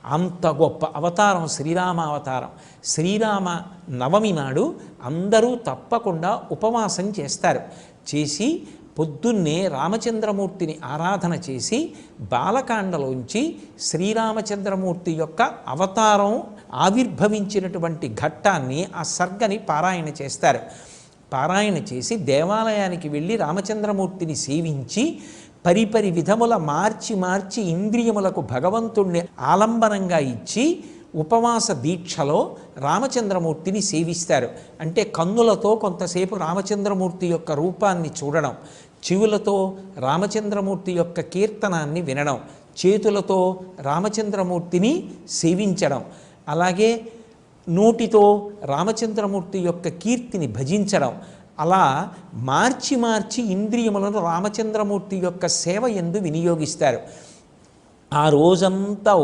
అంత గొప్ప అవతారం శ్రీరామ అవతారం. శ్రీరామ నవమి నాడు అందరూ తప్పకుండా ఉపవాసం చేస్తారు. చేసి పొద్దున్నే రామచంద్రమూర్తిని ఆరాధన చేసి బాలకాండలోంచి శ్రీరామచంద్రమూర్తి యొక్క అవతారం ఆవిర్భవించినటువంటి ఘట్టాన్ని, ఆ సర్గని పారాయణ చేస్తారు. పారాయణ చేసి దేవాలయానికి వెళ్ళి రామచంద్రమూర్తిని సేవించి పరిపరి విధముల మార్చి మార్చి ఇంద్రియములకు భగవంతుణ్ణి ఆలంబనంగా ఇచ్చి ఉపవాస దీక్షలో రామచంద్రమూర్తిని సేవిస్తారు. అంటే కన్నులతో కొంతసేపు రామచంద్రమూర్తి యొక్క రూపాన్ని చూడడం, చెవులతో రామచంద్రమూర్తి యొక్క కీర్తనాన్ని వినడం, చేతులతో రామచంద్రమూర్తిని సేవించడం, అలాగే నోటితో రామచంద్రమూర్తి యొక్క కీర్తిని భజించడం, అలా మార్చి మార్చి ఇంద్రియములను రామచంద్రమూర్తి యొక్క సేవ యందు వినియోగిస్తారు. ఆ రోజంతా